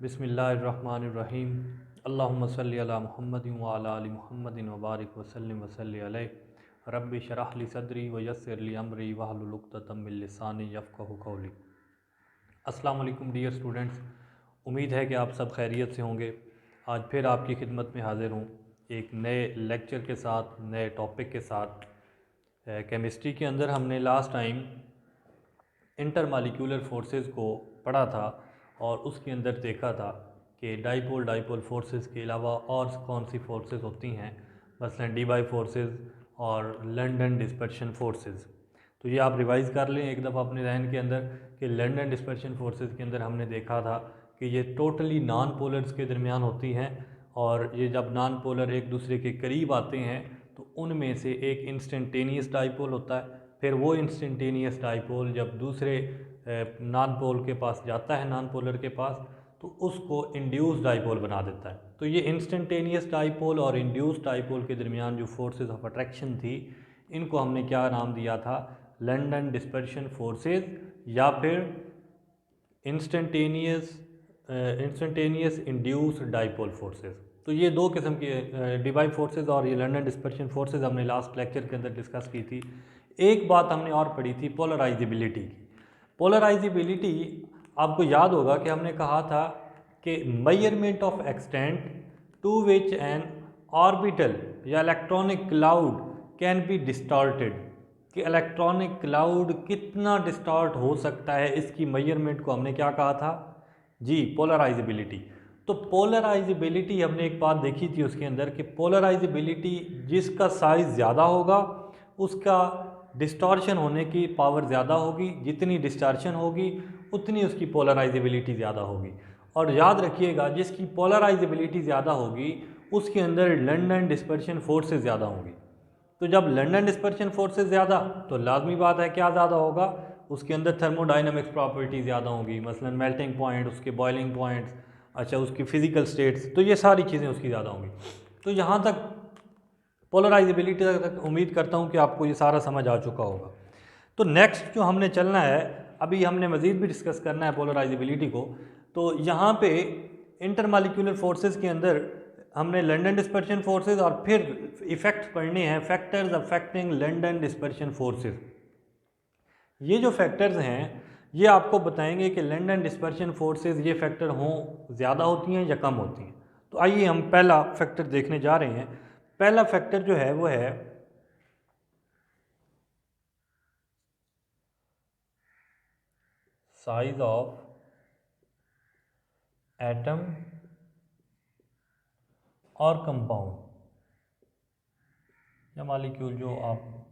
बिस्मिल्लाहिर्रहमानिर्रहीम। अल्लाहुम्मा सल्लि अला मुहम्मदिन व अला आलि मुहम्मदिन व बारिक व सल्लिम व सल्लि अलैहि। रब्बि शरह ली सदरी व यस्सिर ली अमरी वहलुल उक़दतम मिन लिसानी यफ़क़हू क़ौली। अस्सलामु अलैकुम डियर स्टूडेंट्स, उम्मीद है कि आप सब खैरियत से होंगे। आज फिर आपकी खिदमत में हाज़िर हूँ एक नए लेक्चर के साथ, नए टॉपिक के साथ। केमिस्ट्री के अंदर हमने लास्ट टाइम इंटरमालिक्यूलर फोर्सेस को पढ़ा था और उसके अंदर देखा था कि डाइपोल फोर्सेस के अलावा और कौन सी फोर्सेस होती हैं, मसलन डीबाई फोर्सेस और लंदन डिस्पर्शन फोर्सेस। तो ये आप रिवाइज़ कर लें एक दफ़ा अपने जहन के अंदर कि लंदन डिस्पर्शन फोर्सेस के अंदर हमने देखा था कि ये टोटली नॉन पोलर्स के दरमियान होती हैं, और ये जब नॉन पोलर एक दूसरे के करीब आते हैं तो उनमें से एक इंस्टेंटेनियस डाइपोल होता है। फिर वो इंस्टेंटेनियस डाइपोल जब दूसरे नॉन पोल के पास जाता है, नॉन पोलर के पास, तो उसको इंड्यूस डाइपोल बना देता है। तो ये इंस्टेंटेनियस डाइपोल और इंड्यूस डाइपोल के दरमियान जो फोर्सेस ऑफ अट्रैक्शन थी, इनको हमने क्या नाम दिया था? लंदन डिस्पर्शन फोर्सेस या फिर इंस्टेंटेनियस इंड्यूस डाइपोल फोर्सेस। तो ये दो किस्म के डिबाई फोर्सेस और ये लंदन डिस्पर्शन फोर्सेस हमने लास्ट लेक्चर के अंदर डिस्कस की थी। एक बात हमने और पढ़ी थी पोलराइजेबिलिटी की। पोलराइजेबिलिटी आपको याद होगा कि हमने कहा था कि measurement of extent to which an orbital या electronic cloud can be distorted, कि इलेक्ट्रॉनिक क्लाउड कितना डिस्टॉर्ट हो सकता है, इसकी मेजरमेंट को हमने क्या कहा था जी? पोलराइजेबिलिटी। तो पोलराइजेबिलिटी हमने एक बात देखी थी उसके अंदर कि पोलराइजेबिलिटी जिसका साइज़ ज़्यादा होगा उसका डिस्टॉर्शन होने की पावर ज़्यादा होगी, जितनी डिस्टॉर्शन होगी उतनी उसकी पोलराइजेबिलिटी ज़्यादा होगी। और याद रखिएगा, जिसकी पोलराइजेबिलिटी ज़्यादा होगी उसके अंदर लंदन डिस्पर्शन फोर्सेस ज़्यादा होंगी। तो जब लंदन डिस्पर्शन फोर्सेस ज़्यादा, तो लाजमी बात है क्या ज़्यादा होगा? उसके अंदर थर्मोडाइनमिक्स प्रॉपर्टी ज़्यादा होंगी, मसलन मेल्टिंग पॉइंट, उसके बॉइलिंग पॉइंट्स, अच्छा उसकी फ़िज़िकल स्टेट्स, तो ये सारी चीज़ें उसकी ज़्यादा होंगी। तो यहाँ तक पोलराइजेबिलिटी तक उम्मीद करता हूँ कि आपको ये सारा समझ आ चुका होगा। तो नेक्स्ट जो हमने चलना है, अभी हमने मज़ीद भी डिस्कस करना है पोलराइजेबिलिटी को। तो यहाँ पे इंटरमालिक्यूलर फोर्सेस के अंदर हमने लंदन डिस्पर्शन फोर्सेस और फिर इफ़ेक्ट्स पढ़ने हैं, factors affecting London dispersion forces. ये जो फैक्टर्स हैं ये आपको बताएंगे कि लंदन डिस्पर्शन फोर्सेस ये फैक्टर हों ज़्यादा होती हैं या कम होती हैं। तो आइए हम पहला फैक्टर देखने जा रहे हैं। पहला फैक्टर जो है वो है साइज ऑफ एटम और कंपाउंड या मॉलिक्यूल, जो आप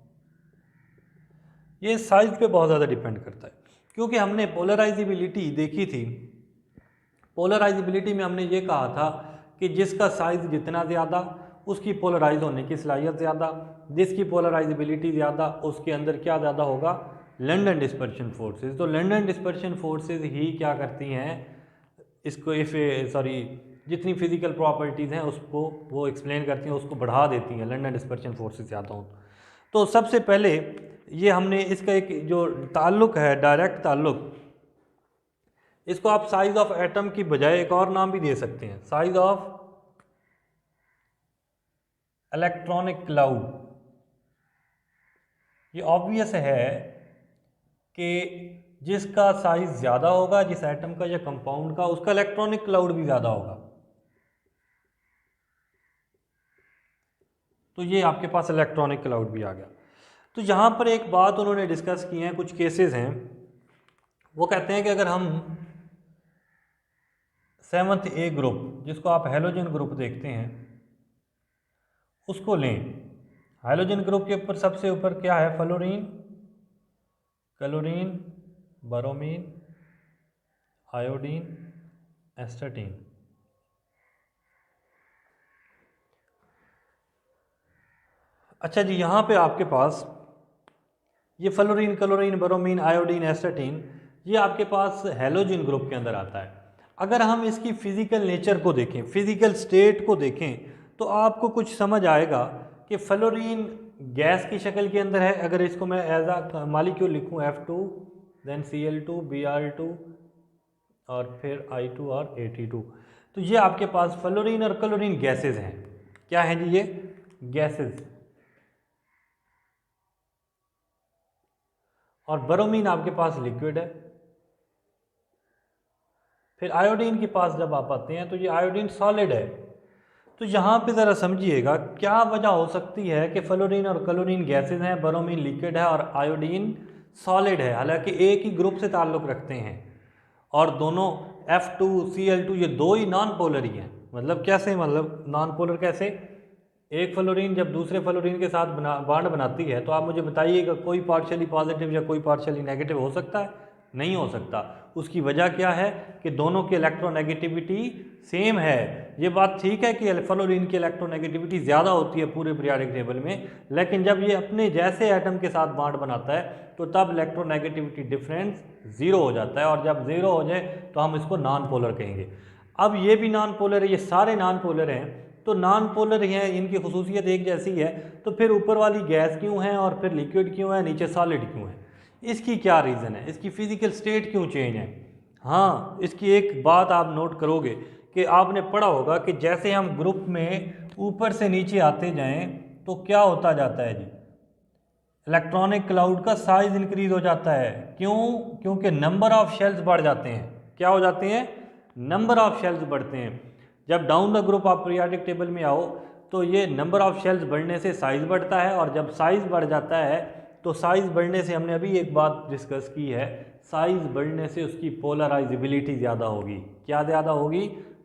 ये साइज पे बहुत ज़्यादा डिपेंड करता है, क्योंकि हमने पोलराइजेबिलिटी देखी थी। पोलराइजेबिलिटी में हमने ये कहा था कि जिसका साइज़ जितना ज़्यादा उसकी पोलराइज होने की सलाहियत ज़्यादा, जिसकी पोलराइजेबिलिटी ज़्यादा उसके अंदर क्या ज़्यादा होगा? London dispersion forces. तो लंदन डिस्पर्शन फोर्सेस ही क्या करती हैं इसको, जितनी फिजिकल प्रॉपर्टीज़ हैं उसको वो एक्सप्लेन करती हैं, उसको बढ़ा देती हैं लंदन डिस्पर्शन फोर्सेस ज़्यादा हो। तो सबसे पहले ये हमने इसका एक जो ताल्लुक़ है, डायरेक्ट ताल्लुक़, इसको आप साइज ऑफ एटम की बजाय एक और नाम भी दे सकते हैं, साइज ऑफ इलेक्ट्रॉनिक क्लाउड। ये ऑब्वियस है कि जिसका साइज ज़्यादा होगा, जिस एटम का या कंपाउंड का, उसका इलेक्ट्रॉनिक क्लाउड भी ज़्यादा होगा। तो ये आपके पास इलेक्ट्रॉनिक क्लाउड भी आ गया। तो यहाँ पर एक बात उन्होंने डिस्कस की है, कुछ केसेस हैं, वो कहते हैं कि अगर हम 7th A ग्रुप, जिसको आप हेलोजन ग्रुप देखते हैं, उसको लें। हाइड्रोजन ग्रुप के ऊपर सबसे ऊपर क्या है? Fluorine, chlorine, bromine, iodine, astatine. अच्छा जी, यहाँ पे आपके पास ये fluorine, chlorine, bromine, iodine, astatine, ये आपके पास हेलोजन ग्रुप के अंदर आता है। अगर हम इसकी फ़िज़िकल नेचर को देखें, फ़िज़िकल स्टेट को देखें, तो आपको कुछ समझ आएगा कि फ्लोरीन गैस की शक्ल के अंदर है। अगर इसको मैं एज अ मॉलिक्यूल लिखूँ F2, देन Cl2, Br2, और फिर I2 और AT2। तो ये आपके पास फ्लोरीन और क्लोरीन गैसेज हैं। क्या हैं जी? ये गैसेज। और ब्रोमीन आपके पास लिक्विड है। फिर आयोडीन के पास जब आप आते हैं तो ये आयोडीन सॉलिड है। तो यहाँ पे ज़रा समझिएगा क्या वजह हो सकती है कि फ्लोरीन और क्लोरीन गैसेज हैं, ब्रोमीन लिक्विड है और आयोडीन सॉलिड है, हालांकि एक ही ग्रुप से ताल्लुक़ रखते हैं और दोनों F2Cl2 ये दो ही नॉन पोलर ही हैं। मतलब कैसे? मतलब नॉन पोलर कैसे? एक फ्लोरीन जब दूसरे फ्लोरीन के साथ बॉन्ड बनाती है तो आप मुझे बताइएगा कोई पार्शियली पॉजिटिव या कोई पार्शियली नेगेटिव हो सकता है? नहीं हो सकता। उसकी वजह क्या है कि दोनों की इलेक्ट्रोनेगेटिविटी सेम है। ये बात ठीक है कि फ्लोरीन की इलेक्ट्रोनेगेटिविटी ज़्यादा होती है पूरे पीरियोडिक टेबल में, लेकिन जब ये अपने जैसे एटम के साथ बॉन्ड बनाता है तो तब इलेक्ट्रोनेगेटिविटी डिफरेंस ज़ीरो हो जाता है, और जब ज़ीरो हो जाए तो हम इसको नॉन पोलर कहेंगे। अब ये भी नॉन पोलर है, ये सारे नॉन पोलर हैं। तो नॉन पोलर हैं, इनकी खुसूसियत एक जैसी है, तो फिर ऊपर वाली गैस क्यों है और फिर लिक्विड क्यों है, नीचे सॉलिड क्यों है? इसकी क्या रीज़न है? इसकी फिजिकल स्टेट क्यों चेंज है? हाँ, इसकी एक बात आप नोट करोगे कि आपने पढ़ा होगा कि जैसे हम ग्रुप में ऊपर से नीचे आते जाएं तो क्या होता जाता है जी? इलेक्ट्रॉनिक क्लाउड का साइज इंक्रीज हो जाता है। क्यों? क्योंकि नंबर ऑफ शेल्स बढ़ जाते हैं। क्या हो जाते हैं? नंबर ऑफ शेल्स बढ़ते हैं। जब डाउन द ग्रुप आप पीरियोडिक टेबल में आओ तो ये नंबर ऑफ शेल्स बढ़ने से साइज़ बढ़ता है, और जब साइज़ बढ़ जाता है तो साइज़ बढ़ने से हमने अभी एक बात डिस्कस की है, साइज़ बढ़ने से उसकी पोलराइजेबिलिटी ज़्यादा होगी। क्या ज़्यादा होगी?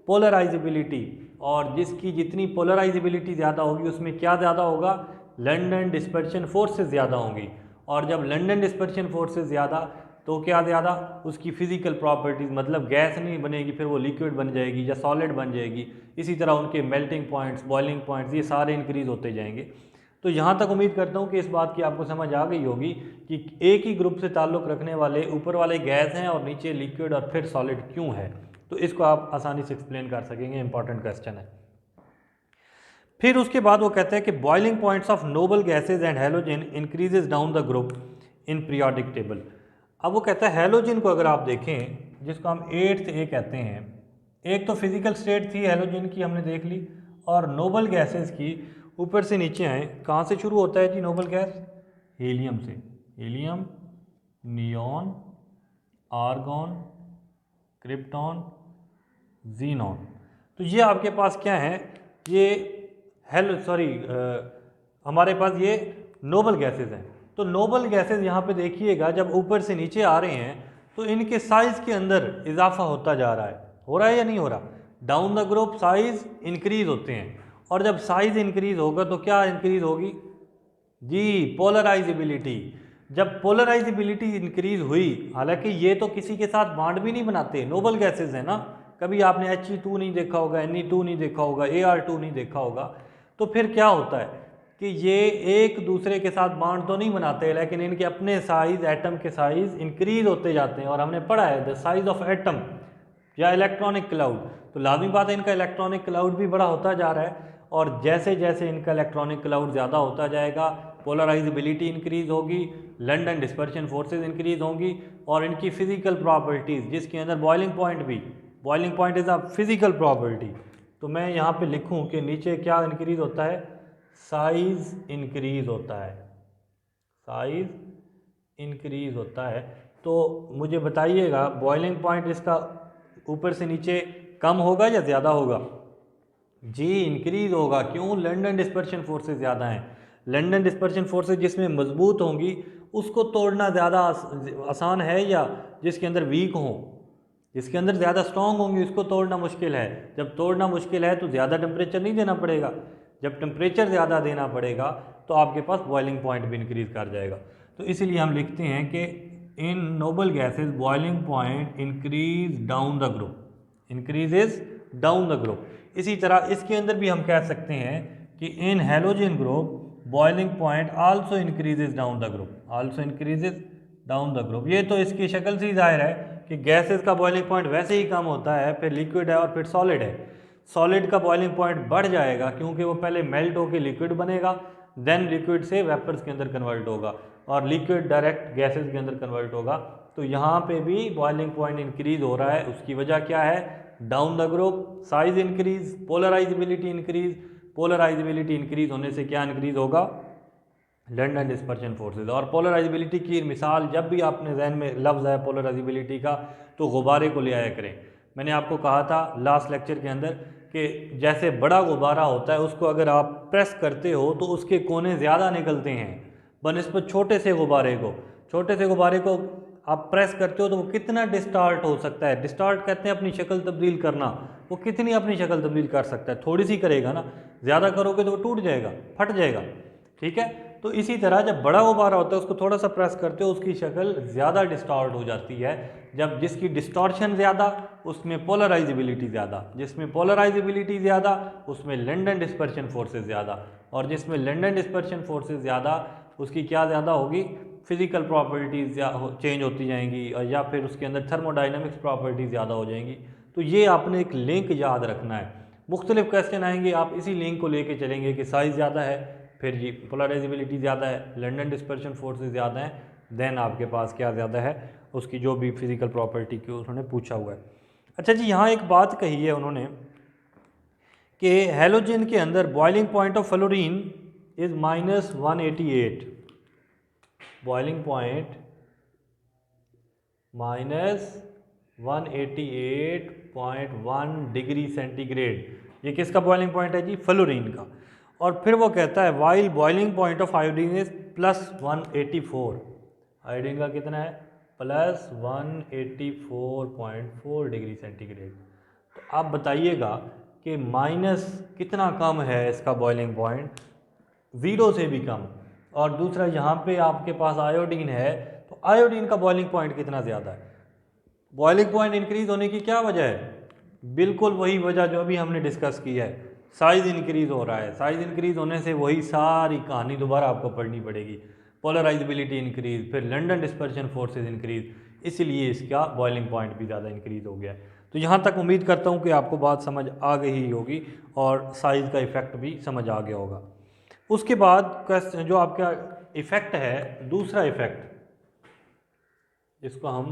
पोलराइजेबिलिटी। और जिसकी जितनी पोलराइजेबिलिटी ज़्यादा होगी उसमें क्या ज़्यादा होगा? लंडन डिस्पर्शन फोर्सेस ज़्यादा होंगी। और जब लंडन डिस्पर्शन फोर्सेस ज़्यादा तो क्या ज़्यादा? उसकी फ़िज़िकल प्रॉपर्टीज़, मतलब गैस नहीं बनेगी, फिर वो लिक्विड बन जाएगी या सॉलिड बन जाएगी। इसी तरह उनके मेल्टिंग पॉइंट्स, बॉइलिंग पॉइंट्स, ये सारे इंक्रीज़ होते जाएंगे। तो यहाँ तक उम्मीद करता हूँ कि इस बात की आपको समझ आ गई होगी कि एक ही ग्रुप से ताल्लुक़ रखने वाले ऊपर वाले गैस हैं और नीचे लिक्विड और फिर सॉलिड क्यों है। तो इसको आप आसानी से एक्सप्लेन कर सकेंगे, इंपॉर्टेंट क्वेश्चन है। फिर उसके बाद वो कहते हैं कि boiling points of noble gases and halogen increases down the group in periodic table. अब वो कहता है हैलोजन को अगर आप देखें, जिसको हम 8th A कहते हैं, एक तो फिजिकल स्टेट थी हैलोजन की, हमने देख ली, और नोबल गैसेस की ऊपर से नीचे आए। कहाँ से शुरू होता है जी नोबल गैस? हीलियम से। Helium, neon, argon, krypton, xenon. तो ये आपके पास क्या है? ये हमारे पास ये नोबल गैसेज हैं। तो नोबल गैसेज यहाँ पे देखिएगा जब ऊपर से नीचे आ रहे हैं तो इनके साइज़ के अंदर इजाफा होता जा रहा है। हो रहा है या नहीं हो रहा? Down the group size increase होते हैं, और जब साइज़ इंक्रीज़ होगा तो क्या इंक्रीज़ होगी जी? पोलराइजेबिलिटी। जब पोलराइजेबिलिटी इंक्रीज़ हुई, हालांकि ये तो किसी के साथ बॉन्ड भी नहीं बनाते, नोबल गैसेज है ना। कभी आपने He2 नहीं देखा होगा, Ne2 नहीं देखा होगा, Ar2 नहीं देखा होगा। तो फिर क्या होता है कि ये एक दूसरे के साथ बॉन्ड तो नहीं बनाते, लेकिन इनके अपने साइज़, एटम के साइज़ इंक्रीज़ होते जाते हैं। और हमने पढ़ा है द साइज़ ऑफ एटम या इलेक्ट्रॉनिक क्लाउड, तो लाजमी बात है इनका इलेक्ट्रॉनिक क्लाउड भी बड़ा होता जा रहा है। और जैसे जैसे इनका इलेक्ट्रॉनिक क्लाउड ज़्यादा होता जाएगा, पोलराइजेबिलिटी इंक्रीज़ होगी, लंडन डिस्पर्शन फोर्सेज इंक्रीज़ होंगी, और इनकी फ़िज़िकल प्रॉपर्टीज़, जिसके अंदर बॉइलिंग पॉइंट भी, boiling point is a physical property. तो मैं यहाँ पे लिखूँ कि नीचे क्या इंक्रीज़ होता है? साइज़ इंक्रीज़ होता है। साइज़ इंक्रीज़ होता है। तो मुझे बताइएगा बॉइलिंग पॉइंट इसका ऊपर से नीचे कम होगा या ज़्यादा होगा? जी इंक्रीज़ होगा। क्यों? लंडन डिस्पर्शन फोर्सेस ज़्यादा हैं। लंडन डिस्पर्शन फोर्सेस जिसमें मजबूत होंगी उसको तोड़ना ज़्यादा आसान है, या जिसके अंदर वीक हों? जिसके अंदर ज़्यादा स्ट्रॉन्ग होंगी उसको तोड़ना मुश्किल है। जब तोड़ना मुश्किल है तो ज़्यादा टेम्परेचर नहीं देना पड़ेगा। जब टेम्परेचर ज़्यादा देना पड़ेगा तो आपके पास बॉइलिंग पॉइंट भी इंक्रीज़ कर जाएगा। तो इसीलिए हम लिखते हैं कि in noble gases boiling point increase down the group, increases down the group. इसी तरह इसके अंदर भी हम कह सकते हैं कि in halogen group boiling point also increases down the group, also increases down the group. ये तो इसकी शक्ल से ही जाहिर है कि गैसेस का बॉइलिंग पॉइंट वैसे ही कम होता है, फिर लिक्विड है और फिर सॉलिड है। सॉलिड का बॉइलिंग पॉइंट बढ़ जाएगा क्योंकि वो पहले मेल्ट होकर लिक्विड बनेगा, देन लिक्विड से वेपर्स के अंदर कन्वर्ट होगा, और लिक्विड डायरेक्ट गैसेस के अंदर कन्वर्ट होगा, तो यहाँ पे भी बॉइलिंग पॉइंट इंक्रीज हो रहा है। उसकी वजह क्या है? Down the group size increase, polarisability increase. Polarisability increase होने से क्या इंक्रीज होगा? London dispersion forces. और पोलराइजेबिलिटी की मिसाल, जब भी आपने जहन में लफ्ज़ है पोलराइजेबिलिटी का, तो गुब्बारे को ले आया करें। मैंने आपको कहा था लास्ट लेक्चर के अंदर कि जैसे बड़ा गुब्बारा होता है, उसको अगर आप प्रेस करते हो तो उसके कोने ज़्यादा निकलते हैं बनिस्बत छोटे से गुब्बारे को। छोटे से गुब्बारे को आप प्रेस करते हो तो वो कितना डिस्टार्ट हो सकता है? डिस्टार्ट कहते हैं अपनी शक्ल तब्दील करना। वो कितनी अपनी शक्ल तब्दील कर सकता है? थोड़ी सी करेगा ना, ज़्यादा करोगे तो वो टूट जाएगा, फट जाएगा। ठीक है, तो इसी तरह जब बड़ा गुब्बारा होता है उसको थोड़ा सा प्रेस करते हो, उसकी शक्ल ज़्यादा डिस्टॉर्ट हो जाती है। जब जिसकी डिस्टॉर्शन ज़्यादा उसमें पोलराइजेबिलिटी ज़्यादा, जिसमें पोलराइजेबिलिटी ज़्यादा उसमें लंडन डिस्पर्शन फोर्सेस ज़्यादा, और जिसमें लंडन डिस्पर्शन फोर्सेस ज़्यादा उसकी क्या ज़्यादा होगी? फिज़िकल प्रॉपर्टीज़ चेंज होती जाएंगी, और या फिर उसके अंदर थर्मोडाइनमिक्स प्रॉपर्टीज़ ज़्यादा हो जाएंगी। तो ये आपने एक लिंक याद रखना है। मुख्तलिफ क्वेश्चन आएंगे, आप इसी लिंक को लेके चलेंगे कि साइज़ ज़्यादा है, फिर ये पोलराइजेबिलिटी ज़्यादा है, लंडन डिस्पर्शन फोर्सेस ज़्यादा हैं, देन आपके पास क्या ज़्यादा है? उसकी जो भी फिज़िकल प्रॉपर्टी की उन्होंने पूछा हुआ है। अच्छा जी, यहाँ एक बात कही है उन्होंने कि हेलोजन के अंदर boiling point of fluorine is -188। Boiling point -188.1 degree centigrade. ये किसका बॉइलिंग पॉइंट है जी? फ्लोरीन का। और फिर वो कहता है while boiling point of iodine is +184। Iodine का कितना है? +184.4 डिग्री सेंटीग्रेड। तो आप बताइएगा कि माइनस कितना कम है इसका बॉइलिंग पॉइंट? 0 से भी कम। और दूसरा, यहाँ पे आपके पास आयोडीन है, तो आयोडीन का बॉइलिंग पॉइंट कितना ज़्यादा है? बॉइलिंग पॉइंट इंक्रीज होने की क्या वजह है? बिल्कुल वही वजह जो अभी हमने डिस्कस की है, साइज़ इंक्रीज हो रहा है। साइज़ इंक्रीज होने से वही सारी कहानी दोबारा आपको पढ़नी पड़ेगी। पोलराइजेबिलिटी इंक्रीज, फिर लंडन डिस्पर्शन फोर्सेस इंक्रीज, इसलिए इसका बॉइलिंग पॉइंट भी ज़्यादा इंक्रीज हो गया है। तो यहाँ तक उम्मीद करता हूँ कि आपको बात समझ आ गई ही होगी और साइज़ का इफ़ेक्ट भी समझ आ गया होगा। उसके बाद जो आपका इफ़ेक्ट है, दूसरा इफ़ेक्ट जिसको हम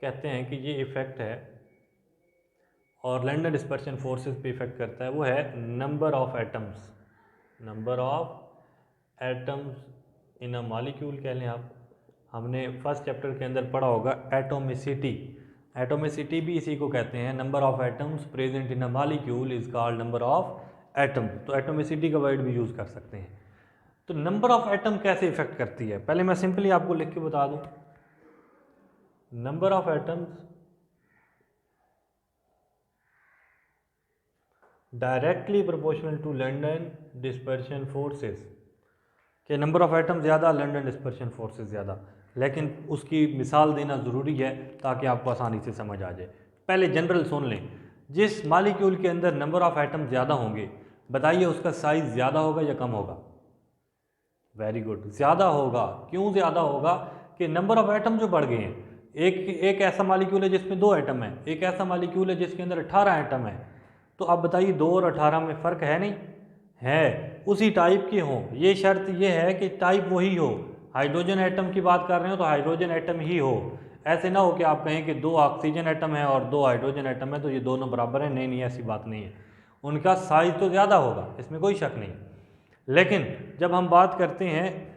कहते हैं कि ये इफ़ेक्ट है और लंडन डिस्पर्शन फोर्सेस पे इफ़ेक्ट करता है, वो है number of atoms. Number of atoms in a molecule कह लें आप। हमने फर्स्ट चैप्टर के अंदर पढ़ा होगा एटोमिसिटी। एटोमिसिटी भी इसी को कहते हैं। Number of atoms present in a molecule is called number of atom. तो एटोमिसिटी का वर्ड भी यूज़ कर सकते हैं। तो नंबर ऑफ एटम कैसे इफ़ेक्ट करती है, पहले मैं सिंपली आपको लिख के बता दूँ। Number of atoms directly proportional to London dispersion forces. के नंबर ऑफ एटम ज़्यादा, लंडन डिस्पर्शन फोर्सेस ज़्यादा, लेकिन उसकी मिसाल देना ज़रूरी है ताकि आपको आसानी से समझ आ जाए। पहले जनरल सुन लें, जिस मॉलिक्यूल के अंदर नंबर ऑफ एटम ज़्यादा होंगे, बताइए उसका साइज़ ज़्यादा होगा या कम होगा? वेरी गुड, ज़्यादा होगा। क्यों ज़्यादा होगा? कि नंबर ऑफ एटम जो बढ़ गए हैं। एक ऐसा मॉलिक्यूल है जिसमें 2 एटम है, एक ऐसा मॉलिक्यूल है जिसके अंदर 18 एटम है। तो आप बताइए 2 और 18 में फ़र्क है? नहीं है। उसी टाइप के हों, ये शर्त ये है कि टाइप वही हो। हाइड्रोजन एटम की बात कर रहे हो तो हाइड्रोजन एटम ही हो। ऐसे ना हो कि आप कहें कि 2 ऑक्सीजन एटम है और 2 हाइड्रोजन एटम है तो ये दोनों बराबर हैं। नहीं, ऐसी बात नहीं है। उनका साइज़ तो ज़्यादा होगा, इसमें कोई शक नहीं। लेकिन जब हम बात करते हैं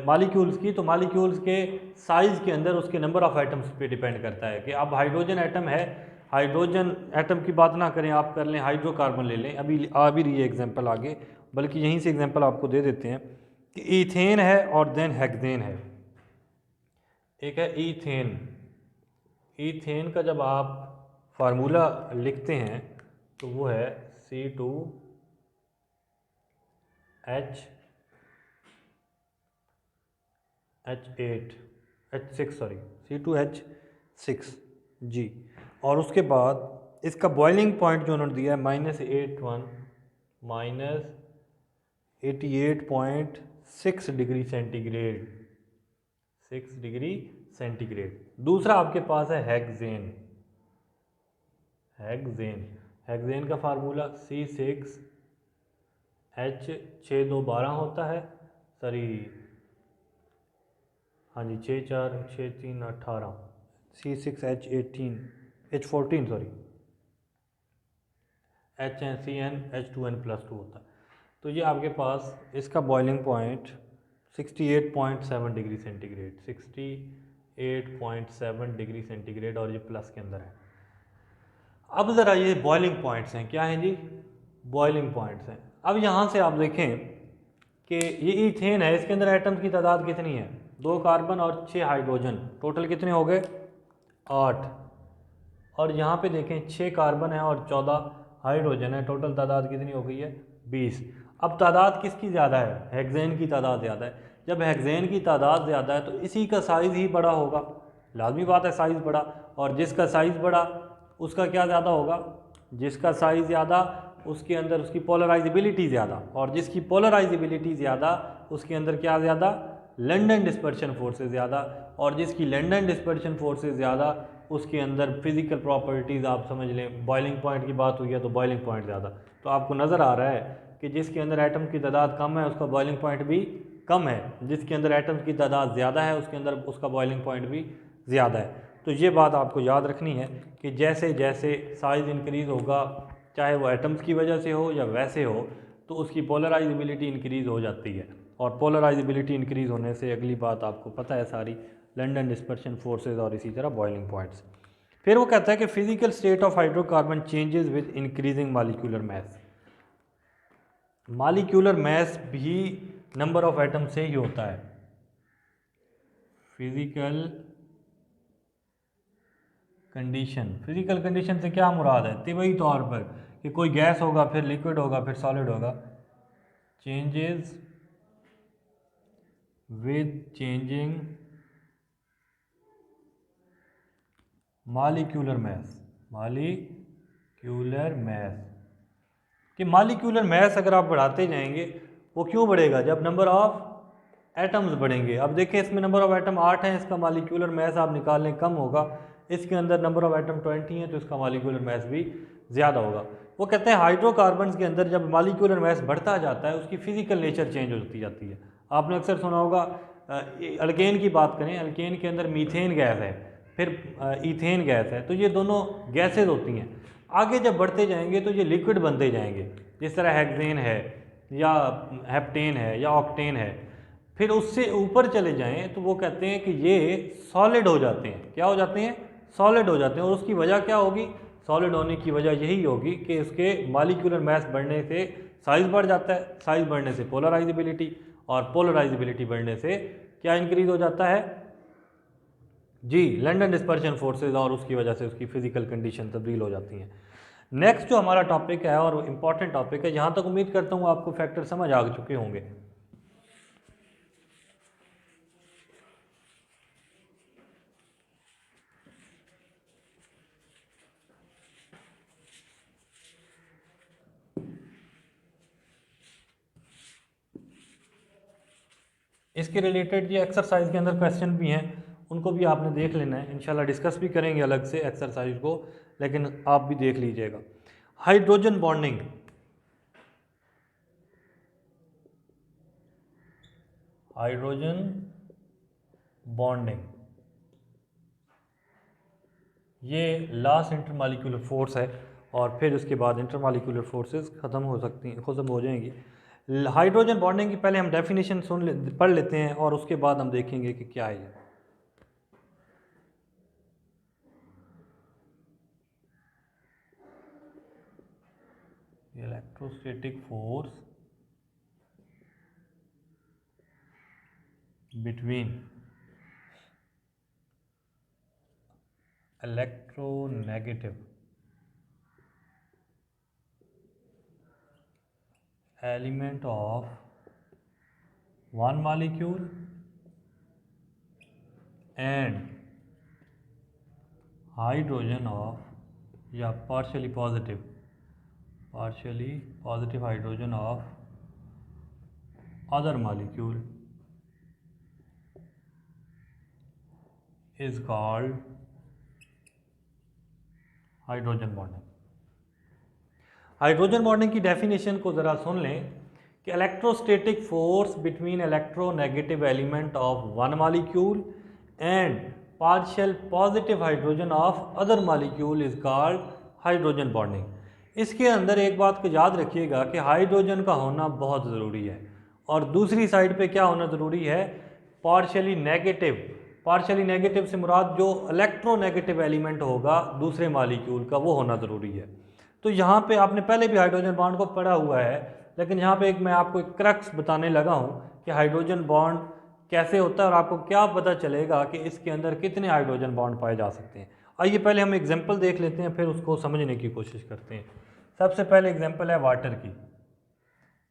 मॉलिक्यूल्स की, तो मॉलिक्यूल्स के साइज़ के अंदर उसके नंबर ऑफ एटम्स पे डिपेंड करता है। कि अब हाइड्रोजन एटम है, हाइड्रोजन एटम की बात ना करें, आप कर लें हाइड्रोकार्बन ले लें। अभी आ भी रही है एग्जांपल आगे, बल्कि यहीं से एग्जांपल आपको दे देते हैं कि ईथेन है और देन हेक्सेन है। एक है ईथेन। ईथेन का जब आप फार्मूला लिखते हैं तो वो है C2H6 जी। और उसके बाद इसका बॉइलिंग पॉइंट जो उन्होंने दिया है -88.6 डिग्री सेंटीग्रेड, 6 डिग्री सेंटीग्रेड। दूसरा आपके पास है हेक्सेन। हेक्सेन का फार्मूला C6H6212 होता है। सॉरी, हाँ जी, 6 4 6 3 18 C6H18 H14 sorry HNCN H2N+2 होता है। तो ये आपके पास इसका boiling point 68.7 degree centigrade, 68.7 degree centigrade और ये प्लस के अंदर है। अब ज़रा ये बॉइलिंग पॉइंट्स हैं, क्या हैं जी? बॉइलिंग पॉइंट्स हैं। अब यहाँ से आप देखें कि ये ईथेन है, इसके अंदर एटम्स की तादाद कितनी है? 2 कार्बन और 6 हाइड्रोजन, टोटल कितने हो गए? 8। और यहाँ पे देखें 6 कार्बन है और 14 हाइड्रोजन है, टोटल तादाद कितनी हो गई है? 20। अब तादाद किसकी ज़्यादा है? हेक्सेन की तादाद ज़्यादा है। जब हेक्सेन की तादाद ज़्यादा है तो इसी का साइज़ ही बड़ा होगा, लाजमी बात है, साइज़ बड़ा। और जिसका साइज़ बड़ा उसका क्या ज़्यादा होगा? जिसका साइज़ ज़्यादा उसके अंदर उसकी पोलराइजेबिलिटी ज़्यादा, और जिसकी पोलराइजेबिलिटी ज़्यादा उसके अंदर क्या ज़्यादा? लंदन डिस्पर्शन फोर्सेस ज़्यादा, और जिसकी लंदन डिस्पर्शन फोर्सेस ज़्यादा उसके अंदर फिजिकल प्रॉपर्टीज़ आप समझ लें। बॉइलिंग पॉइंट की बात हुई है तो बॉइलिंग पॉइंट ज़्यादा। तो आपको नज़र आ रहा है कि जिसके अंदर एटम की तादाद कम है उसका बॉइलिंग पॉइंट भी कम है, जिसके अंदर एटम की तादाद ज़्यादा है उसके अंदर उसका बॉइलिंग पॉइंट भी ज़्यादा है। तो ये बात आपको याद रखनी है कि जैसे जैसे साइज़ इंक्रीज़ होगा, चाहे वो एटम्स की वजह से हो या वैसे हो, तो उसकी पोलराइजेबिलिटी इंक्रीज़ हो जाती है। और पोलराइजेबिलिटी इंक्रीज़ होने से अगली बात आपको पता है सारी, लंदन डिस्पर्शन फोर्सेस और इसी तरह बॉइलिंग पॉइंट्स। फिर वो कहता है कि physical state of hydrocarbon changes with increasing molecular mass. Molecular mass भी नंबर ऑफ एटम से ही होता है। फिजिकल कंडीशन से क्या मुराद है? तिबई तौर पर कि कोई गैस होगा, फिर लिक्विड होगा, फिर सॉलिड होगा। Changes with changing molecular mass. कि मॉलिक्यूलर मैस अगर आप बढ़ाते जाएंगे, वो क्यों बढ़ेगा? जब नंबर ऑफ एटम्स बढ़ेंगे। अब देखें इसमें नंबर ऑफ एटम 8 हैं, इसका मॉलिक्यूलर मैस आप निकाल लें कम होगा। इसके अंदर नंबर ऑफ एटम 20 हैं तो इसका मॉलिक्यूलर मैस भी ज़्यादा होगा। वो कहते हैं हाइड्रोकार्बन्स के अंदर जब मॉलिक्यूलर मैस बढ़ता जाता है उसकी फिजिकल नेचर चेंज होती जाती है। आपने अक्सर सुना होगा, अल्केन की बात करें, अल्केन के अंदर मीथेन गैस है, फिर ईथेन गैस है, तो ये दोनों गैसेज होती हैं। आगे जब बढ़ते जाएंगे तो ये लिक्विड बनते जाएंगे, जिस तरह हेक्सेन है या हेप्टेन है या ऑक्टेन है। फिर उससे ऊपर चले जाएं तो वो कहते हैं कि ये सॉलिड हो जाते हैं। क्या हो जाते हैं? सॉलिड हो जाते हैं। और उसकी वजह क्या होगी? सॉलिड होने की वजह यही होगी कि उसके मॉलिक्यूलर मैस बढ़ने से साइज़ बढ़ जाता है, साइज़ बढ़ने से पोलराइजेबिलिटी, और पोलराइजेबिलिटी बढ़ने से क्या इंक्रीज़ हो जाता है जी? लंदन डिस्पर्शन फोर्सेस, और उसकी वजह से उसकी फिजिकल कंडीशन तब्दील हो जाती हैं। नेक्स्ट जो हमारा टॉपिक है और इम्पॉर्टेंट टॉपिक है, यहाँ तक उम्मीद करता हूँ आपको फैक्टर समझ आ चुके होंगे। इसके रिलेटेड ये एक्सरसाइज के अंदर क्वेश्चन भी हैं, उनको भी आपने देख लेना है। इंशाल्लाह डिस्कस भी करेंगे अलग से एक्सरसाइज को, लेकिन आप भी देख लीजिएगा। हाइड्रोजन बॉन्डिंग, हाइड्रोजन बॉन्डिंग ये लास्ट इंटरमॉलिक्यूलर फोर्स है, और फिर उसके बाद इंटरमॉलिक्यूलर फोर्सेस ख़त्म हो जाएंगी। हाइड्रोजन बॉन्डिंग की पहले हम डेफिनेशन पढ़ लेते हैं और उसके बाद हम देखेंगे कि क्या है ये। Electrostatic force between electronegative element of one molecule and hydrogen of या partially positive hydrogen of other molecule is called hydrogen bonding. Hydrogen bonding की डेफिनेशन को ज़रा सुन लें कि electrostatic force between electronegative element of one molecule and partial positive hydrogen of other molecule is called hydrogen bonding. इसके अंदर एक बात को याद रखिएगा कि हाइड्रोजन का होना बहुत ज़रूरी है और दूसरी साइड पे क्या होना ज़रूरी है, पार्शियली नेगेटिव। पार्शियली नेगेटिव से मुराद जो इलेक्ट्रोनेगेटिव एलिमेंट होगा दूसरे मॉलिक्यूल का, वो होना ज़रूरी है। तो यहाँ पे आपने पहले भी हाइड्रोजन बॉन्ड को पढ़ा हुआ है, लेकिन यहाँ पे मैं आपको एक क्रक्स बताने लगा हूँ कि हाइड्रोजन बॉन्ड कैसे होता है और आपको क्या पता चलेगा कि इसके अंदर कितने हाइड्रोजन बॉन्ड पाए जा सकते हैं। आइए पहले हम एग्जांपल देख लेते हैं, फिर उसको समझने की कोशिश करते हैं। सबसे पहले एग्जांपल है वाटर की,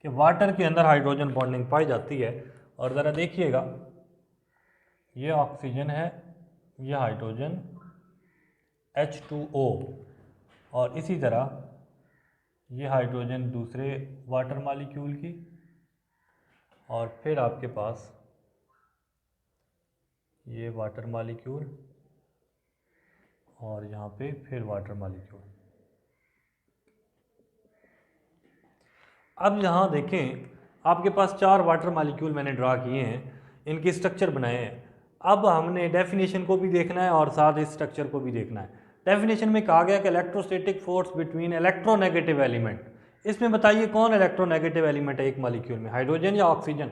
कि वाटर के अंदर हाइड्रोजन बॉन्डिंग पाई जाती है। और ज़रा देखिएगा, ये ऑक्सीजन है, ये हाइड्रोजन H2O, और इसी तरह ये हाइड्रोजन दूसरे वाटर मॉलिक्यूल की, और फिर आपके पास ये वाटर मॉलिक्यूल और यहाँ पे फिर वाटर मॉलिक्यूल। अब यहाँ देखें, आपके पास 4 वाटर मॉलिक्यूल मैंने ड्रा किए हैं, इनकी स्ट्रक्चर बनाए हैं। अब हमने डेफिनेशन को भी देखना है और साथ इस स्ट्रक्चर को भी देखना है। डेफिनेशन में कहा गया कि electrostatic force between electronegative element. इसमें बताइए कौन इलेक्ट्रोनेगेटिव एलिमेंट है एक मॉलिक्यूल में, हाइड्रोजन या ऑक्सीजन?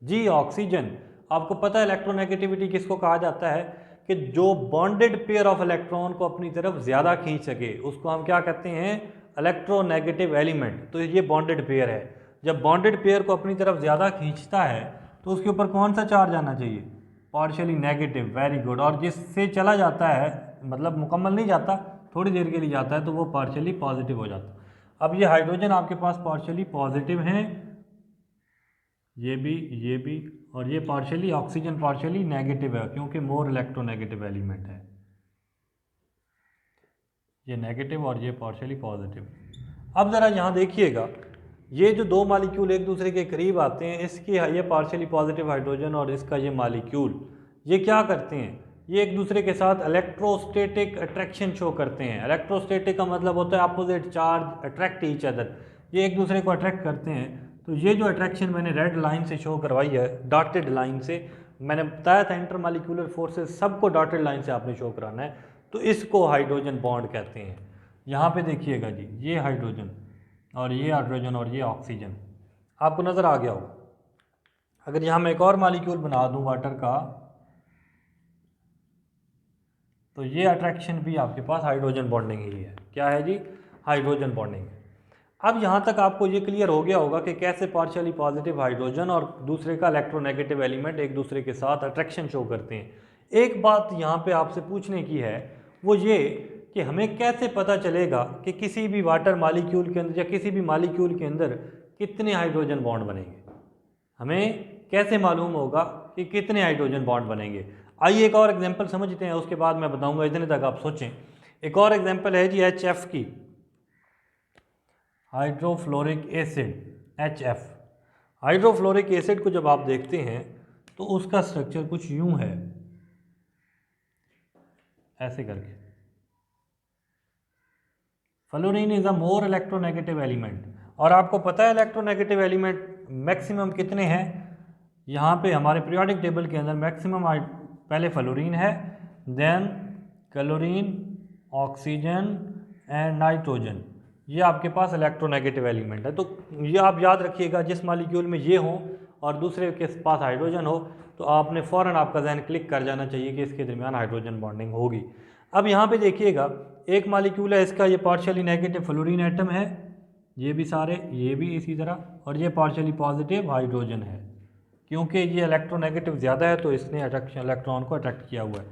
जी ऑक्सीजन। आपको पता है इलेक्ट्रोनेगेटिविटी किसको कहा जाता है, कि जो बॉन्डेड पेयर ऑफ इलेक्ट्रॉन को अपनी तरफ ज़्यादा खींच सके उसको हम क्या कहते हैं, इलेक्ट्रोनेगेटिव एलिमेंट। तो ये बॉन्डेड पेयर है। जब बॉन्डेड पेयर को अपनी तरफ ज़्यादा खींचता है तो उसके ऊपर कौन सा चार्ज आना चाहिए, पार्शियली नेगेटिव। Very good. और जिससे चला जाता है, मतलब मुकम्मल नहीं जाता, थोड़ी देर के लिए जाता है, तो वो पार्शियली पॉजिटिव हो जाता है। अब ये हाइड्रोजन आपके पास पार्शियली पॉजिटिव हैं, ये भी, और ये पार्शियली, ऑक्सीजन पार्शियली नेगेटिव है क्योंकि मोर इलेक्ट्रोनेगेटिव एलिमेंट है। ये नेगेटिव और ये पार्शियली पॉजिटिव। अब ज़रा यहाँ देखिएगा, ये जो 2 मॉलिक्यूल एक दूसरे के करीब आते हैं, इसकी ये पार्शियली पॉजिटिव हाइड्रोजन और इसका ये मॉलिक्यूल, ये क्या करते हैं, ये एक दूसरे के साथ इलेक्ट्रोस्टैटिक अट्रैक्शन शो करते हैं। इलेक्ट्रोस्टैटिक का मतलब होता है opposite charge attract each other, ये एक दूसरे को अट्रैक्ट करते हैं। तो ये जो अट्रैक्शन मैंने रेड लाइन से शो करवाई है, डॉटेड लाइन से, मैंने बताया था इंटर मॉलिक्यूलर फोर्सेस सबको डॉटेड लाइन से आपने शो कराना है, तो इसको हाइड्रोजन बॉन्ड कहते हैं। यहाँ पे देखिएगा जी, ये हाइड्रोजन और ये हाइड्रोजन और ये ऑक्सीजन, आपको नज़र आ गया होगा। अगर यहाँ मैं एक और मॉलिक्यूल बना दूँ वाटर का, तो ये अट्रैक्शन भी आपके पास हाइड्रोजन बॉन्डिंग ही है। क्या है जी, हाइड्रोजन बॉन्डिंग। अब यहाँ तक आपको ये क्लियर हो गया होगा कि कैसे पार्शियली पॉजिटिव हाइड्रोजन और दूसरे का इलेक्ट्रोनेगेटिव एलिमेंट एक दूसरे के साथ अट्रैक्शन शो करते हैं। एक बात यहाँ पे आपसे पूछने की है, वो ये कि हमें कैसे पता चलेगा कि किसी भी वाटर मॉलिक्यूल के अंदर या किसी भी मॉलिक्यूल के अंदर कितने हाइड्रोजन बॉन्ड बनेंगे। हमें कैसे मालूम होगा कि कितने हाइड्रोजन बॉन्ड बनेंगे। आइए एक और एग्जांपल समझते हैं, उसके बाद मैं बताऊंगा, इतने तक आप सोचें। एक और एग्जांपल है जी HF की, hydrofluoric acid, HF। Hydrofluoric acid को जब आप देखते हैं तो उसका स्ट्रक्चर कुछ यूं है, ऐसे करके। Fluorine is a more electronegative element, और आपको पता है इलेक्ट्रोनेगेटिव एलिमेंट मैक्सिमम कितने हैं। यहाँ पे हमारे पीरियोडिक टेबल के अंदर मैक्सिमम पहले फ्लोरीन है, then chlorine, oxygen and nitrogen, ये आपके पास इलेक्ट्रोनेगेटिव एलिमेंट है। तो ये आप याद रखिएगा, जिस मॉलिक्यूल में ये हो और दूसरे के पास हाइड्रोजन हो, तो आपने फ़ौरन आपका जहन क्लिक कर जाना चाहिए कि इसके दरमियान हाइड्रोजन बॉन्डिंग होगी। अब यहाँ पे देखिएगा, एक मॉलिक्यूल है इसका, ये पार्शियली नेगेटिव फ्लोरीन एटम है, ये भी सारे, ये भी इसी तरह, और ये पार्शियली पॉजिटिव हाइड्रोजन है। क्योंकि ये इलेक्ट्रोनेगेटिव ज़्यादा है तो इसने अट्रैक्शन इलेक्ट्रॉन को अट्रैक्ट किया हुआ है।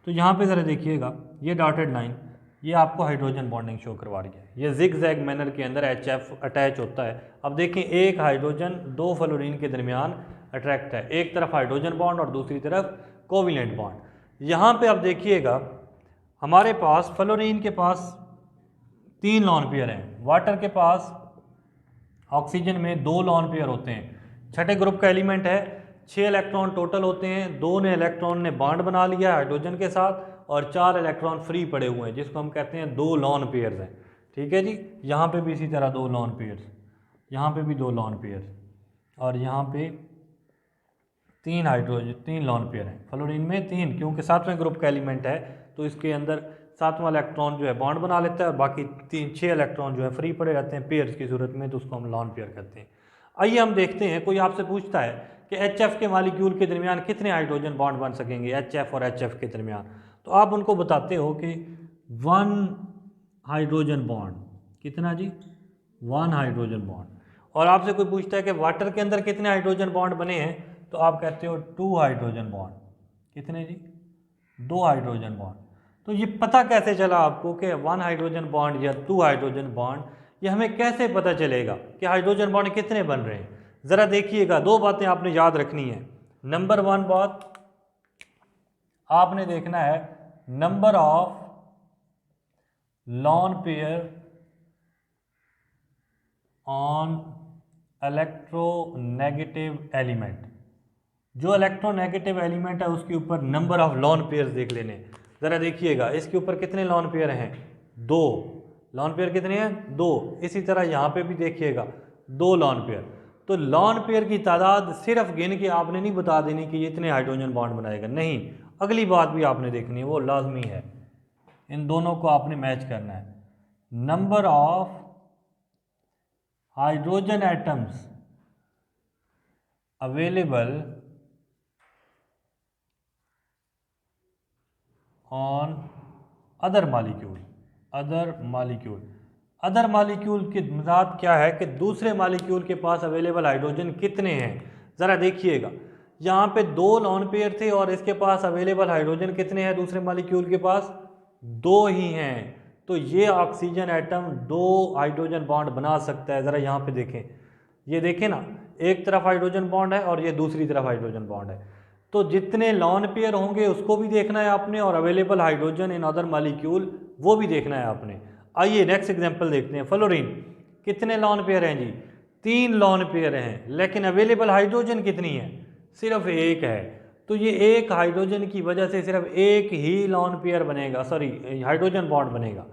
तो यहाँ पे ज़रा देखिएगा, ये डॉटेड लाइन, ये आपको हाइड्रोजन बॉन्डिंग शो करवा रही है। ये जिग जैग मैनर के अंदर HF अटैच होता है। अब देखें, एक हाइड्रोजन 2 फ्लोरीन के दरमियान अट्रैक्ट है, एक तरफ हाइड्रोजन बॉन्ड और दूसरी तरफ कोविलेंट बॉन्ड। यहाँ पे आप देखिएगा, हमारे पास फ्लोरीन के पास 3 लॉन पेयर हैं, वाटर के पास, ऑक्सीजन में 2 लॉन पेयर होते हैं। छठे ग्रुप का एलिमेंट है, 6 इलेक्ट्रॉन टोटल होते हैं, 2 इलेक्ट्रॉन ने बॉन्ड बना लिया है हाइड्रोजन के साथ, और 4 इलेक्ट्रॉन फ्री पड़े हुए हैं, जिसको हम कहते हैं 2 लॉन पेयर्स हैं। ठीक है जी, यहाँ पे भी इसी तरह 2 लॉन पेयर्स, यहाँ पे भी 2 लॉन पेयर और यहाँ पे 3 लॉन पेयर हैं। फ्लोरीन में 3, क्योंकि 7वें ग्रुप का एलिमेंट है तो इसके अंदर 7वां इलेक्ट्रॉन जो है बॉन्ड बना लेता है और बाकी 6 इलेक्ट्रॉन जो है फ्री पड़े रहते हैं पेयर्स की सूरत में, तो उसको हम लॉन पेयर कहते हैं। आइए हम देखते हैं, कोई आपसे पूछता है कि HF के मालिक्यूल के दरमियान कितने हाइड्रोजन बॉन्ड बन सकेंगे HF और HF के दरमियान, तो आप उनको बताते हो कि 1 हाइड्रोजन बॉन्ड, कितना जी, 1 हाइड्रोजन बॉन्ड। और आपसे कोई पूछता है कि वाटर के अंदर कितने हाइड्रोजन बॉन्ड बने हैं, तो आप कहते हो 2 हाइड्रोजन बॉन्ड, कितने जी, 2 हाइड्रोजन बॉन्ड। तो ये पता कैसे चला आपको कि 1 हाइड्रोजन बॉन्ड या 2 हाइड्रोजन बॉन्ड, ये हमें कैसे पता चलेगा कि हाइड्रोजन बॉन्ड कितने बन रहे हैं? ज़रा देखिएगा, 2 बातें आपने याद रखनी है। नंबर 1 बात आपने देखना है, number of lone pair on electronegative element. जो इलेक्ट्रोनेगेटिव एलिमेंट है उसके ऊपर नंबर ऑफ लॉन पेयर्स देख लेने। ज़रा देखिएगा इसके ऊपर कितने लॉन पेयर हैं, 2 लॉन पेयर, कितने हैं, 2। इसी तरह यहाँ पे भी देखिएगा 2 लॉन पेयर। तो लॉन पेयर की तादाद सिर्फ गिन के आपने नहीं बता देनी कि ये इतने हाइड्रोजन बॉन्ड बनाएगा, नहीं, अगली बात भी आपने देखनी है, वो लाजमी है, इन दोनों को आपने मैच करना है। Number of hydrogen atoms available on other molecule. Other molecule की मजाद क्या है कि दूसरे मालिक्यूल के पास अवेलेबल हाइड्रोजन कितने हैं। ज़रा देखिएगा यहाँ पे 2 लॉन पेयर थे और इसके पास अवेलेबल हाइड्रोजन कितने हैं दूसरे मालिक्यूल के पास, 2 ही हैं। तो ये ऑक्सीजन एटम 2 हाइड्रोजन बॉन्ड बना सकता है। ज़रा यहाँ पे देखें, ये देखें ना, एक तरफ हाइड्रोजन बॉन्ड है और ये दूसरी तरफ हाइड्रोजन बॉन्ड है। तो जितने लॉन पेयर होंगे उसको भी देखना है आपने और available hydrogen in other molecule वो भी देखना है आपने। आइए नेक्स्ट एग्जांपल देखते हैं। फ्लोरीन कितने लॉन पेयर हैं जी, 3 लॉन पेयर हैं, लेकिन अवेलेबल हाइड्रोजन कितनी है, सिर्फ 1 है। तो ये 1 हाइड्रोजन की वजह से सिर्फ 1 ही लॉन पेयर बनेगा, सॉरी हाइड्रोजन बॉन्ड बनेगा।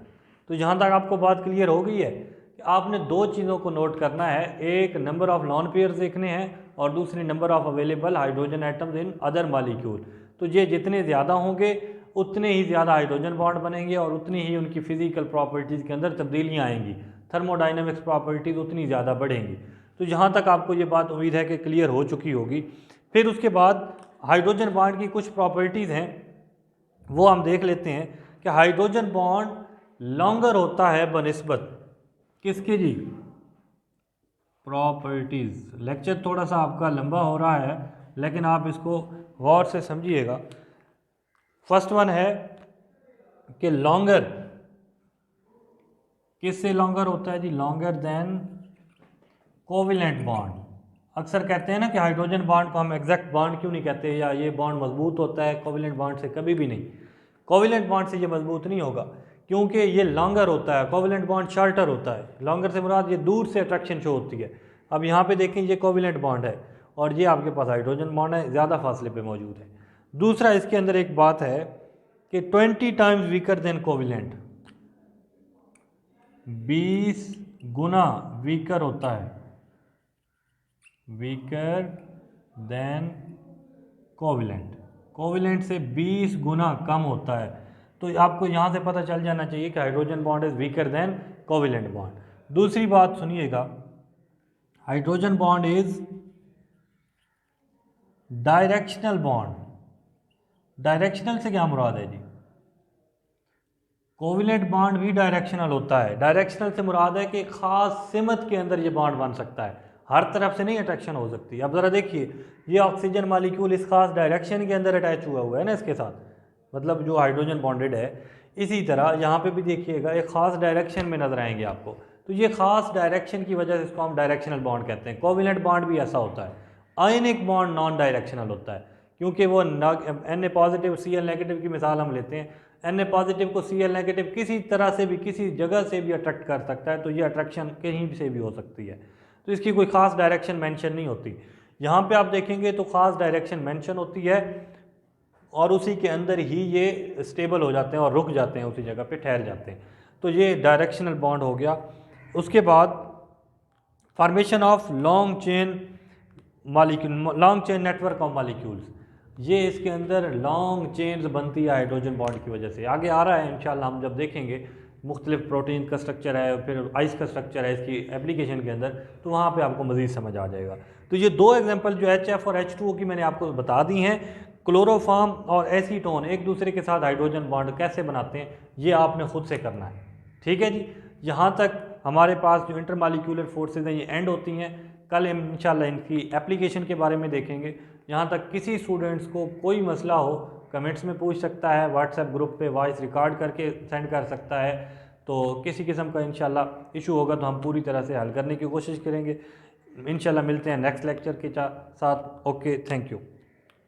तो जहाँ तक आपको बात क्लियर हो गई है कि आपने 2 चीज़ों को नोट करना है, एक नंबर ऑफ लॉन पेयर्स देखने हैं और दूसरी number of available hydrogen atoms in other molecule. तो ये जितने ज़्यादा होंगे उतने ही ज़्यादा हाइड्रोजन बॉन्ड बनेंगे और उतनी ही उनकी फिजिकल प्रॉपर्टीज़ के अंदर तब्दीलियाँ आएंगी, थर्मोडाइनमिक्स प्रॉपर्टीज़ उतनी ज़्यादा बढ़ेंगी। तो यहाँ तक आपको ये बात उम्मीद है कि क्लियर हो चुकी होगी। फिर उसके बाद हाइड्रोजन बॉन्ड की कुछ प्रॉपर्टीज़ हैं वो हम देख लेते हैं कि हाइड्रोजन बॉन्ड लॉन्गर होता है बनिस्बत किसके जी, प्रॉपर्टीज़। लेक्चर थोड़ा सा आपका लंबा हो रहा है लेकिन आप इसको गौर से समझिएगा। फर्स्ट वन है कि लॉन्गर, किससे लॉन्गर होता है जी, लॉन्गर देन कोवेलेंट बॉन्ड। अक्सर कहते हैं ना कि हाइड्रोजन बॉन्ड को हम एग्जैक्ट बॉन्ड क्यों नहीं कहते, या ये बॉन्ड मजबूत होता है कोवेलेंट बॉन्ड से, कभी भी नहीं। कोवेलेंट बॉन्ड से ये मजबूत नहीं होगा क्योंकि ये लॉन्गर होता है, कोवेलेंट बॉन्ड शॉर्टर होता है। लॉन्गर से मुराद ये दूर से अट्रैक्शन शो होती है। अब यहाँ पे देखें ये कोवेलेंट बॉन्ड है और ये आपके पास हाइड्रोजन बॉन्ड है, ज़्यादा फासले पे मौजूद है। दूसरा इसके अंदर एक बात है कि 20 टाइम्स वीकर देन कोवेलेंट, 20 गुना वीकर होता है, वीकर देन कोवेलेंट, कोवेलेंट से 20 गुना कम होता है। तो आपको यहाँ से पता चल जाना चाहिए कि hydrogen bond is weaker then covalent bond. दूसरी बात सुनिएगा, hydrogen bond is directional bond. Directional से क्या मुराद है जी, कोवेलेंट बॉन्ड भी डायरेक्शनल होता है। डायरेक्शनल से मुराद है कि खास सिमत के अंदर ये बॉन्ड बन सकता है, हर तरफ से नहीं अट्रैक्शन हो सकती। अब ज़रा देखिए ये ऑक्सीजन मालिक्यूल इस खास डायरेक्शन के अंदर अटैच हुआ है ना इसके साथ, मतलब जो हाइड्रोजन बॉन्डेड है। इसी तरह यहाँ पे भी देखिएगा एक ख़ास डायरेक्शन में नजर आएंगे आपको, तो ये खास डायरेक्शन की वजह से इसको हम डायरेक्शनल बॉन्ड कहते हैं। कोवेलेंट बॉन्ड भी ऐसा होता है। आयनिक बॉन्ड नॉन डायरेक्शनल होता है क्योंकि वो Na पॉजिटिव Cl नेगेटिव की मिसाल हम लेते हैं, Na पॉजिटिव को Cl नेगेटिव किसी तरह से भी किसी जगह से भी अट्रैक्ट कर सकता है, तो ये अट्रैक्शन कहीं से भी हो सकती है। तो इसकी कोई ख़ास डायरेक्शन मेंशन नहीं होती। यहाँ पे आप देखेंगे तो ख़ास डायरेक्शन मेंशन होती है और उसी के अंदर ही ये स्टेबल हो जाते हैं और रुक जाते हैं, उसी जगह पे ठहर जाते हैं। तो ये डायरेक्शनल बॉन्ड हो गया। उसके बाद formation of long chain molecule, long chain network of molecules, ये इसके अंदर लॉन्ग चेन्स बनती है हाइड्रोजन बॉन्ड की वजह से। आगे आ रहा है इंशाल्लाह, हम जब देखेंगे मुख्तलिफ प्रोटीन का स्ट्रक्चर है, फिर आइस का स्ट्रक्चर है इसकी एप्लीकेशन के अंदर, तो वहाँ पे आपको मज़ीद समझ आ जाएगा। तो ये दो एग्जांपल जो HF और H2O की मैंने आपको बता दी हैं। क्लोरोफॉर्म और एसीटोन एक दूसरे के साथ हाइड्रोजन बॉन्ड कैसे बनाते हैं, ये आपने ख़ुद से करना है। ठीक है जी, यहाँ तक हमारे पास जो इंटरमालिक्यूलर फोर्सेज हैं ये एंड होती हैं। कल इंशाल्लाह इनकी एप्लीकेशन के बारे में देखेंगे। यहाँ तक किसी स्टूडेंट्स को कोई मसला हो कमेंट्स में पूछ सकता है, व्हाट्सएप ग्रुप पे वॉइस रिकॉर्ड करके सेंड कर सकता है। तो किसी किस्म का इंशाल्लाह इशू होगा तो हम पूरी तरह से हल करने की कोशिश करेंगे। इंशाल्लाह मिलते हैं नेक्स्ट लेक्चर के साथ। Okay, thank you.